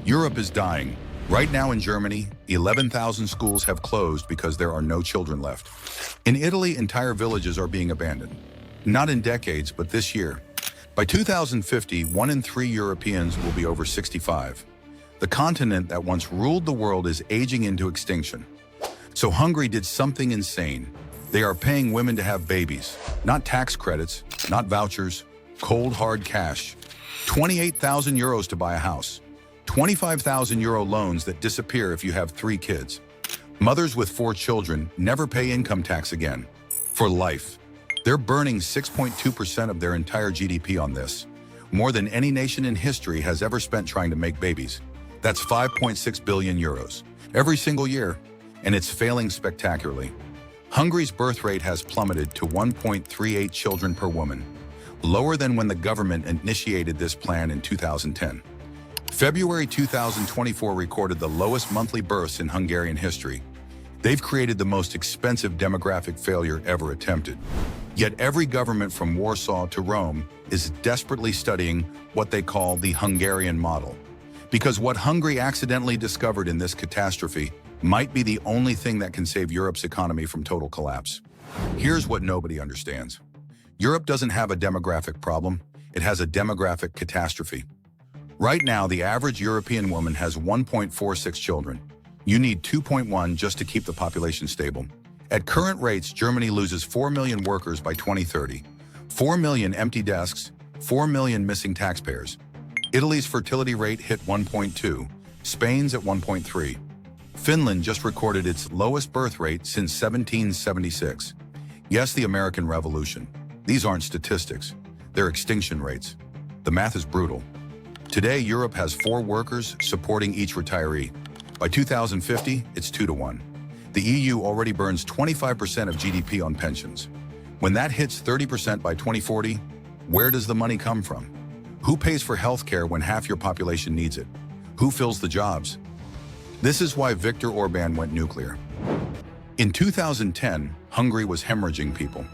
Europe is dying. Right now in Germany, 11,000 schools have closed because there are no children left. In Italy, entire villages are being abandoned. Not in decades, but this year. By 2050, 1 in 3 Europeans will be over 65. The continent that once ruled the world is aging into extinction. So Hungary did something insane. They are paying women to have babies. Not tax credits, not vouchers, cold hard cash. 28,000 euros to buy a house. 25,000 euro loans that disappear if you have 3 kids. Mothers with 4 children never pay income tax again. For life. They're burning 6.2% of their entire GDP on this. More than any nation in history has ever spent trying to make babies. That's 5.6 billion euros every single year, and it's failing spectacularly. Hungary's birth rate has plummeted to 1.38 children per woman, lower than when the government initiated this plan in 2010. February 2024 recorded the lowest monthly births in Hungarian history. They've created the most expensive demographic failure ever attempted. Yet every government from Warsaw to Rome is desperately studying what they call the Hungarian model. Because what Hungary accidentally discovered in this catastrophe might be the only thing that can save Europe's economy from total collapse. Here's what nobody understands. Europe doesn't have a demographic problem, it has a demographic catastrophe. Right now, the average European woman has 1.46 children. You need 2.1 just to keep the population stable. At current rates, Germany loses 4 million workers by 2030, 4 million empty desks, 4 million missing taxpayers. Italy's fertility rate hit 1.2, Spain's at 1.3. Finland just recorded its lowest birth rate since 1776. Yes, the American Revolution. These aren't statistics, they're extinction rates. The math is brutal. Today, Europe has 4 workers supporting each retiree. By 2050, it's 2 to 1. The EU already burns 25% of GDP on pensions. When that hits 30% by 2040, where does the money come from? Who pays for healthcare when half your population needs it? Who fills the jobs? This is why Viktor Orban went nuclear. In 2010, Hungary was hemorrhaging people.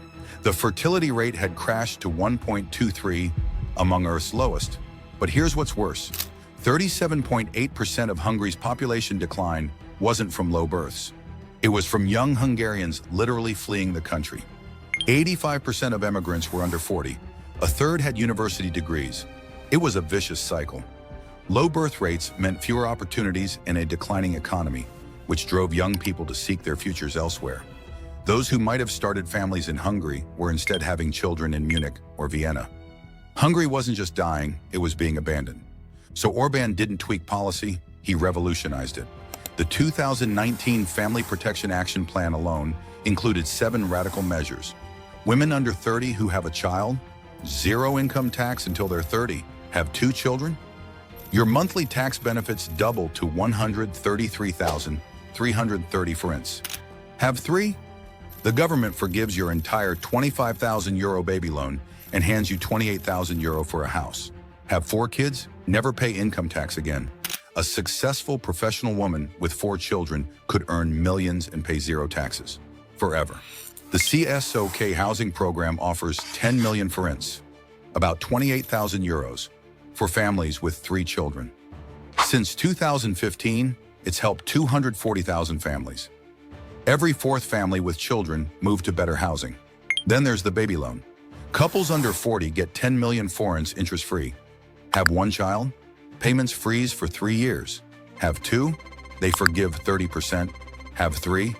The fertility rate had crashed to 1.23, among Earth's lowest. But here's what's worse. 37.8% of Hungary's population decline wasn't from low births. It was from young Hungarians literally fleeing the country. 85% of immigrants were under 40. A third had university degrees. It was a vicious cycle. Low birth rates meant fewer opportunities and a declining economy, which drove young people to seek their futures elsewhere. Those who might have started families in Hungary were instead having children in Munich or Vienna. Hungary wasn't just dying, it was being abandoned. So Orban didn't tweak policy, he revolutionized it. The 2019 Family Protection Action Plan alone included 7 radical measures. Women under 30 who have a child, 0 income tax until they're 30, have 2 children? Your monthly tax benefits double to 133,330 forints. Have 3? The government forgives your entire 25,000 euro baby loan and hands you 28,000 euro for a house. Have 4 kids? Never pay income tax again. A successful professional woman with 4 children could earn millions and pay 0 taxes. Forever. The CSOK housing program offers 10 million forints, about 28,000 euros, for families with 3 children. Since 2015, it's helped 240,000 families. Every 4th family with children moved to better housing. Then there's the baby loan. Couples under 40 get 10 million forints interest-free. Have 1 child? Payments freeze for 3 years. Have 2? They forgive 30%. Have 3?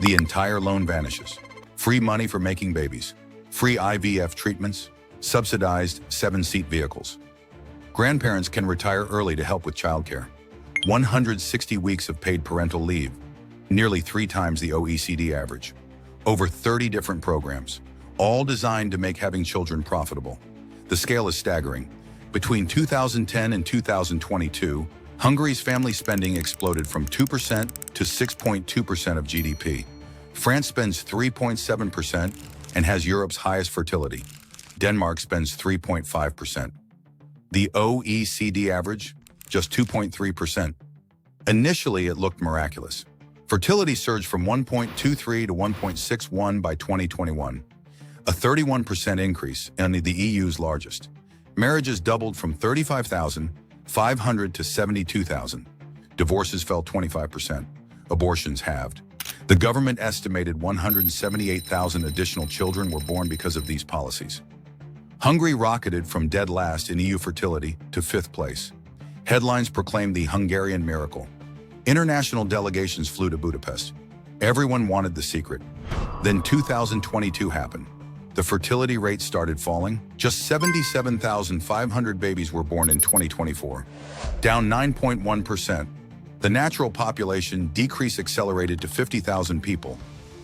The entire loan vanishes. Free money for making babies. Free IVF treatments. Subsidized 7-seat vehicles. Grandparents can retire early to help with childcare. 160 weeks of paid parental leave. Nearly 3 times the OECD average. Over 30 different programs, all designed to make having children profitable. The scale is staggering. Between 2010 and 2022, Hungary's family spending exploded from 2% to 6.2% of GDP. France spends 3.7% and has Europe's highest fertility. Denmark spends 3.5%. The OECD average, just 2.3%. Initially, it looked miraculous. Fertility surged from 1.23 to 1.61 by 2021, a 31% increase and the EU's largest. Marriages doubled from 35,000 500 to 72,000. Divorces fell 25%. Abortions halved. The government estimated 178,000 additional children were born because of these policies. Hungary rocketed from dead last in EU fertility to 5th place. Headlines proclaimed the Hungarian miracle. International delegations flew to Budapest. Everyone wanted the secret. Then 2022 happened. The fertility rate started falling. Just 77,500 babies were born in 2024, down 9.1%. The natural population decrease accelerated to 50,000 people,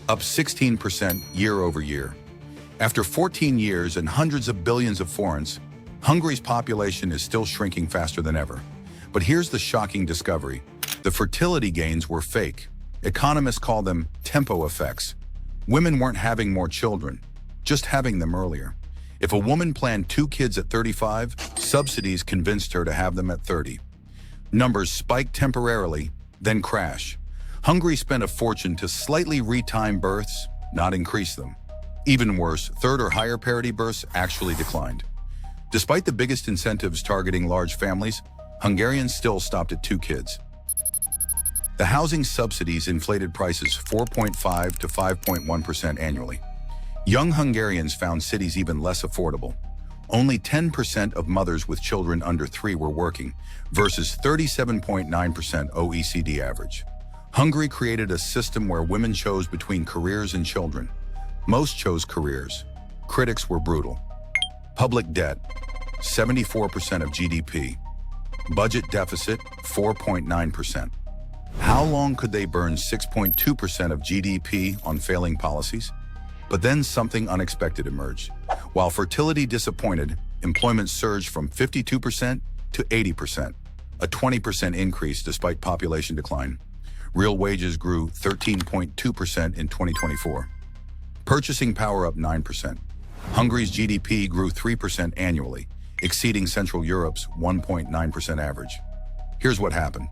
up 16% year over year. After 14 years and hundreds of billions of forints, Hungary's population is still shrinking faster than ever. But here's the shocking discovery. The fertility gains were fake. Economists call them tempo effects. Women weren't having more children, just having them earlier. If a woman planned 2 kids at 35, subsidies convinced her to have them at 30. Numbers spike temporarily, then crash. Hungary spent a fortune to slightly retime births, not increase them. Even worse, 3rd or higher parity births actually declined. Despite the biggest incentives targeting large families, Hungarians still stopped at 2 kids. The housing subsidies inflated prices 4.5 to 5.1% annually. Young Hungarians found cities even less affordable. Only 10% of mothers with children under 3 were working, versus 37.9% OECD average. Hungary created a system where women chose between careers and children. Most chose careers. Critics were brutal. Public debt, 74% of GDP. Budget deficit, 4.9%. How long could they burn 6.2% of GDP on failing policies? But then something unexpected emerged. While fertility disappointed, employment surged from 52% to 80%, a 20% increase despite population decline. Real wages grew 13.2% in 2024. Purchasing power up 9%. Hungary's GDP grew 3% annually, exceeding Central Europe's 1.9% average. Here's what happened.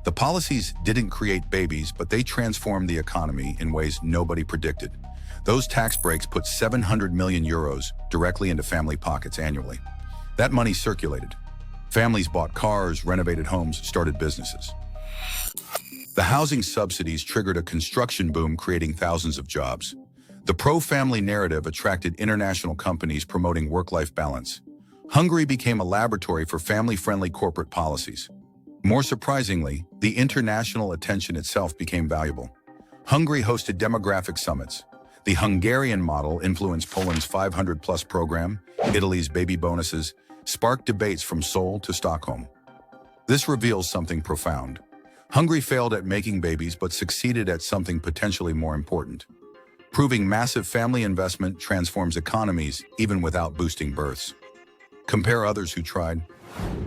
The policies didn't create babies, but they transformed the economy in ways nobody predicted. Those tax breaks put 700 million euros directly into family pockets annually. That money circulated. Families bought cars, renovated homes, started businesses. The housing subsidies triggered a construction boom, creating thousands of jobs. The pro-family narrative attracted international companies promoting work-life balance. Hungary became a laboratory for family-friendly corporate policies. More surprisingly, the international attention itself became valuable. Hungary hosted demographic summits. The Hungarian model influenced Poland's 500-plus program, Italy's baby bonuses, sparked debates from Seoul to Stockholm. This reveals something profound. Hungary failed at making babies but succeeded at something potentially more important. Proving massive family investment transforms economies even without boosting births. Compare others who tried.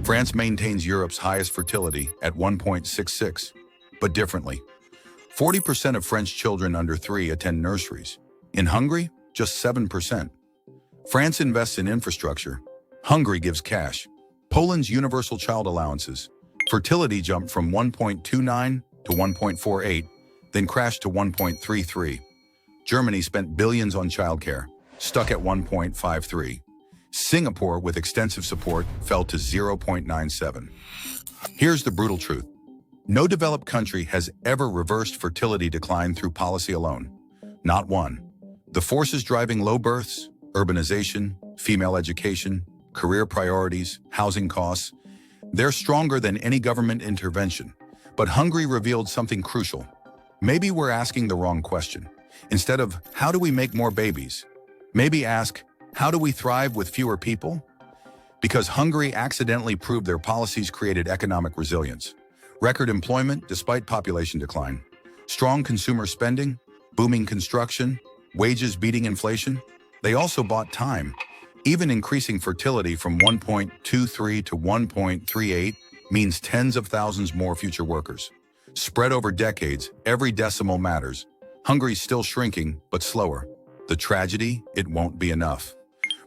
France maintains Europe's highest fertility at 1.66, but differently. 40% of French children under 3 attend nurseries. In Hungary, just 7%. France invests in infrastructure. Hungary gives cash. Poland's universal child allowances. Fertility jumped from 1.29 to 1.48, then crashed to 1.33. Germany spent billions on childcare, stuck at 1.53. Singapore, with extensive support, fell to 0.97. Here's the brutal truth. No developed country has ever reversed fertility decline through policy alone. Not one. The forces driving low births, urbanization, female education, career priorities, housing costs, they're stronger than any government intervention. But Hungary revealed something crucial. Maybe we're asking the wrong question. Instead of, how do we make more babies? Maybe ask, how do we thrive with fewer people? Because Hungary accidentally proved their policies created economic resilience. Record employment despite population decline. Strong consumer spending, booming construction, wages beating inflation. They also bought time. Even increasing fertility from 1.23 to 1.38 means tens of thousands more future workers. Spread over decades, every decimal matters. Hungary's still shrinking, but slower. The tragedy, it won't be enough.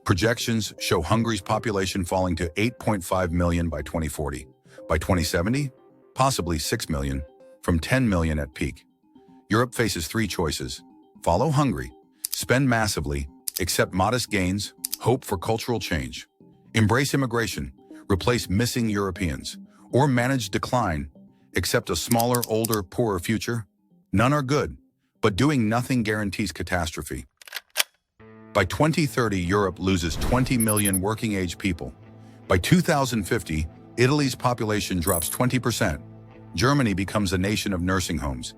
Projections show Hungary's population falling to 8.5 million by 2040. By 2070, possibly 6 million, from 10 million at peak. Europe faces 3 choices. Follow Hungary, spend massively, accept modest gains, hope for cultural change. Embrace immigration, replace missing Europeans, or manage decline, accept a smaller, older, poorer future? None are good, but doing nothing guarantees catastrophe. By 2030, Europe loses 20 million working-age people. By 2050, Italy's population drops 20%. Germany becomes a nation of nursing homes.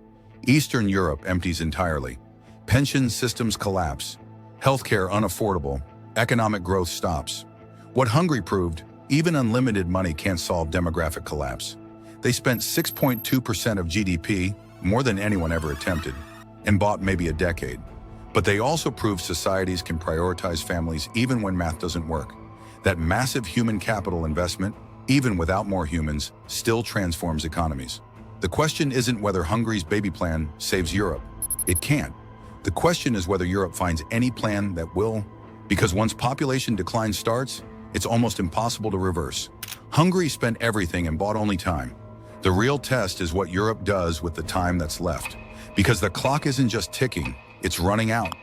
Eastern Europe empties entirely. Pension systems collapse. Healthcare unaffordable. Economic growth stops. What Hungary proved, even unlimited money can't solve demographic collapse. They spent 6.2% of GDP, more than anyone ever attempted, and bought maybe a decade. But they also proved societies can prioritize families even when math doesn't work. That massive human capital investment, even without more humans, still transforms economies. The question isn't whether Hungary's baby plan saves Europe. It can't. The question is whether Europe finds any plan that will, because once population decline starts, it's almost impossible to reverse. Hungary spent everything and bought only time. The real test is what Europe does with the time that's left. Because the clock isn't just ticking, it's running out.